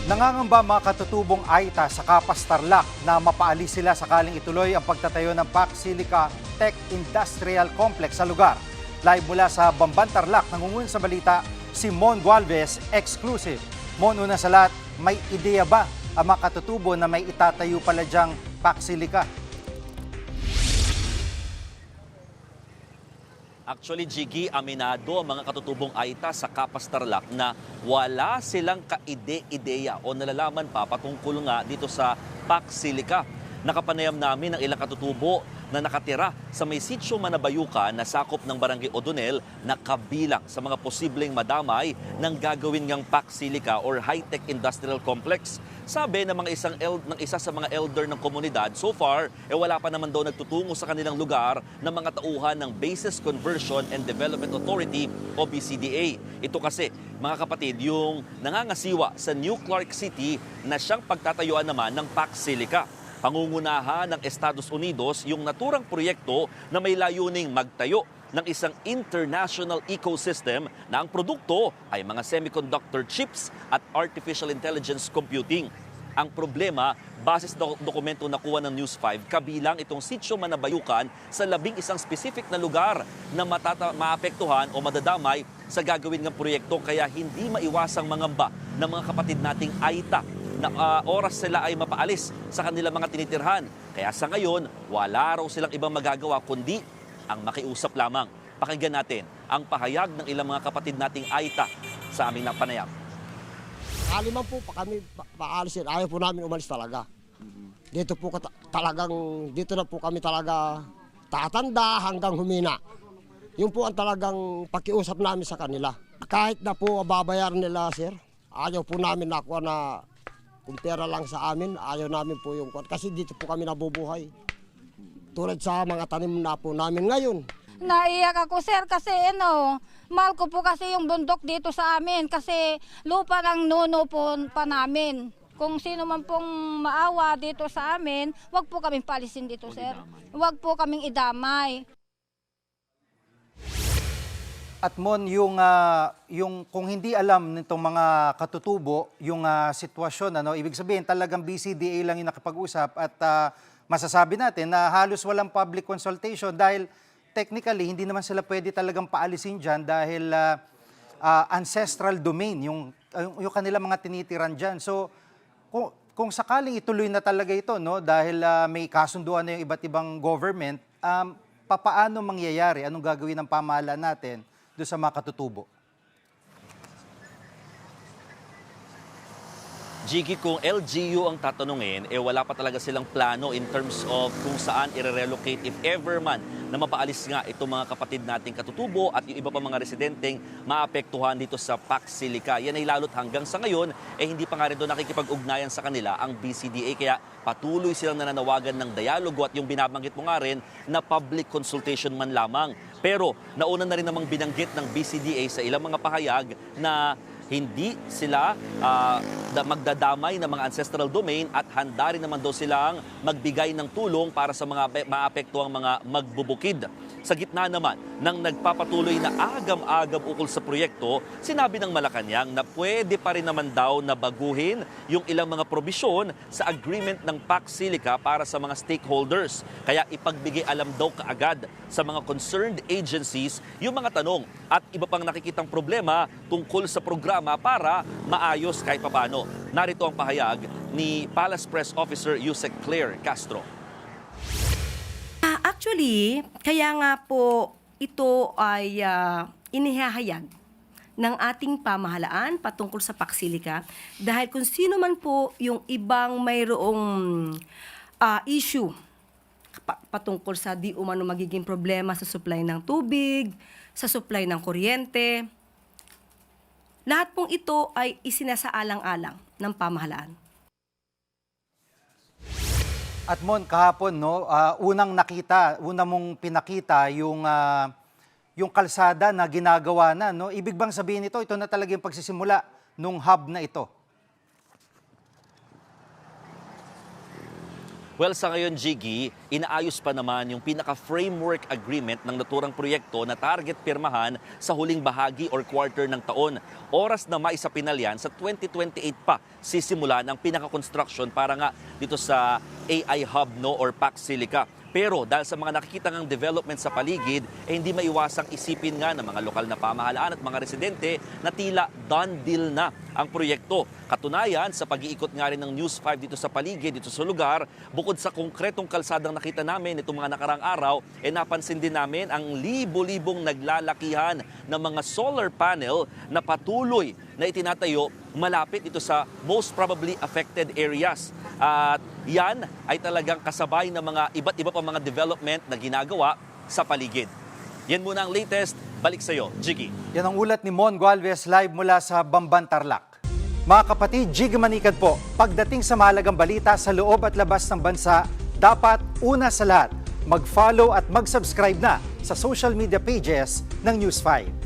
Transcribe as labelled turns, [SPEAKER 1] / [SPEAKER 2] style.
[SPEAKER 1] Nangangamba mga katutubong AITA sa Kapas Tarlac na mapaalis sila sakaling ituloy ang pagtatayo ng PAC Silica Tech Industrial Complex sa lugar. Live mula sa Bamban Tarlac, nangungunan sa balita si Mon Gualvez, exclusive. Mon, una sa lahat, may ideya ba ang mga katutubo na may itatayo pala dyang PAC Silica?
[SPEAKER 2] Actually, Jiggy, aminado ang mga katutubong AITA sa Kapas Tarlac na wala silang kaide-ideya o nalalaman pa patungkol nga dito sa PAC Silica. Nakapanayam namin ang ilang katutubo na nakatira sa may sitio Manabayucan na sakop ng Barangay Odonel na kabilang sa mga posibleng madamay ng gagawin ngang PAC Silica or High-Tech Industrial Complex. Sabi ng isa sa mga elder ng komunidad, so far, wala pa naman daw nagtutungo sa kanilang lugar ng mga tauhan ng Bases Conversion and Development Authority o BCDA. Ito kasi, mga kapatid, yung nangangasiwa sa New Clark City na siyang pagtatayuan naman ng PAC Silica. Pangungunahan ng Estados Unidos yung naturang proyekto na may layuning magtayo ng isang international ecosystem na ang produkto ay mga semiconductor chips at artificial intelligence computing. Ang problema, base sa dokumento na kuha ng News 5, kabilang itong sitio Manabayucan sa 11 specific na lugar na maapektuhan o madadamay sa gagawin ng proyekto, kaya hindi maiwasang mangamba ng mga kapatid nating AITA na oras sila ay mapaalis sa kanilang mga tinitirhan. Kaya sa ngayon, wala raw silang ibang magagawa kundi ang makiusap lamang. Pakinggan natin ang pahayag ng ilang mga kapatid nating AITA sa aming napanayam.
[SPEAKER 3] Aliman po pa kami paalisin, ayaw po namin umalis talaga. Dito po dito na po kami talaga tatanda hanggang humina. Yun po ang talagang pakiusap namin sa kanila. Kahit na po babayaran nila, sir, ayaw po namin nakuha na kung pera lang sa amin, ayaw namin po yung kasi dito po kami nabubuhay. Tulad sa mga tanim na po namin ngayon.
[SPEAKER 4] Naiyak ako, sir, kasi mahal ko po kasi yung bundok dito sa amin kasi lupa ng nuno po pa namin. Kung sino man pong maawa dito sa amin, wag po kaming palisin dito, sir. Wag po kaming idamay.
[SPEAKER 1] At Mon, yung kung hindi alam nitong mga katutubo, yung sitwasyon, ibig sabihin talagang BCDA lang yung nakapag-usap at masasabi natin na halos walang public consultation dahil technically hindi naman sila pwede talagang paalisin dyan dahil ancestral domain, yung kanilang mga tinitiran dyan. So kung sakaling ituloy na talaga ito, dahil may kasunduan na yung iba't ibang government, papaano mangyayari? Anong gagawin ng pamahalaan natin doon sa mga katutubo?
[SPEAKER 2] Jiggy, kung LGU ang tatanungin, wala pa talaga silang plano in terms of kung saan i-relocate if ever man na mapaalis nga itong mga kapatid nating katutubo at yung iba pa mga residenteng maapektuhan dito sa PAC Silica. Yan ay lalo't hanggang sa ngayon, hindi pa nga rin doon nakikipag-ugnayan sa kanila ang BCDA. Kaya patuloy silang nananawagan ng dialogo at yung binabanggit mo nga rin na public consultation man lamang. Pero nauna na rin namang binanggit ng BCDA sa ilang mga pahayag na hindi sila magdadamay ng mga ancestral domain at handa rin naman daw silang magbigay ng tulong para sa mga maapektuhang mga magbubukid. Sa gitna naman ng nagpapatuloy na agam-agam ukol sa proyekto, sinabi ng Malacanang na pwede pa rin naman daw na baguhin yung ilang mga probisyon sa agreement ng PAC Silica para sa mga stakeholders. Kaya ipagbigay alam daw kaagad sa mga concerned agencies yung mga tanong at iba pang nakikitang problema tungkol sa programa para maayos kahit papano. Narito ang pahayag ni Palace Press Officer Yusek Claire Castro.
[SPEAKER 5] Actually, kaya nga po ito ay inihahayag ng ating pamahalaan patungkol sa PAC Silica dahil kung sino man po yung ibang mayroong issue patungkol sa di umano magiging problema sa supply ng tubig, sa supply ng kuryente, lahat pong ito ay isinasaalang-alang ng pamahalaan.
[SPEAKER 1] At Mon, kahapon, unang mong pinakita yung kalsada na ginagawa na, Ibig bang sabihin ito na talaga yung pagsisimula nung hub na ito?
[SPEAKER 2] Well, sa ngayon, Jiggy, inaayos pa naman yung pinaka-framework agreement ng naturang proyekto na target pirmahan sa huling bahagi or quarter ng taon. Oras na maisapinal yan, sa 2028 pa sisimulan ang pinaka-construction para nga dito sa AI Hub no, or PAC Silica. Pero dahil sa mga nakikita ng development sa paligid, hindi maiwasang isipin nga ng mga lokal na pamahalaan at mga residente na tila done deal na ang proyekto. Katunayan, sa pag-iikot nga rin ng News 5 dito sa paligid, dito sa lugar, bukod sa konkretong kalsadang nakita namin itong mga nakarang araw, napansin din namin ang libo-libong naglalakihan ng mga solar panel na patuloy na itinatayo malapit dito sa most probably affected areas. At yan ay talagang kasabay ng mga iba't iba pa mga development na ginagawa sa paligid. Yan muna ang latest. Balik sa iyo, Jiggy.
[SPEAKER 1] Yan ang ulat ni Mon Gualvez live mula sa Bamban, Tarlac. Mga kapatid, Jiggy Manikad po. Pagdating sa mahalagang balita sa loob at labas ng bansa, dapat una sa lahat, mag-follow at mag-subscribe na sa social media pages ng News 5.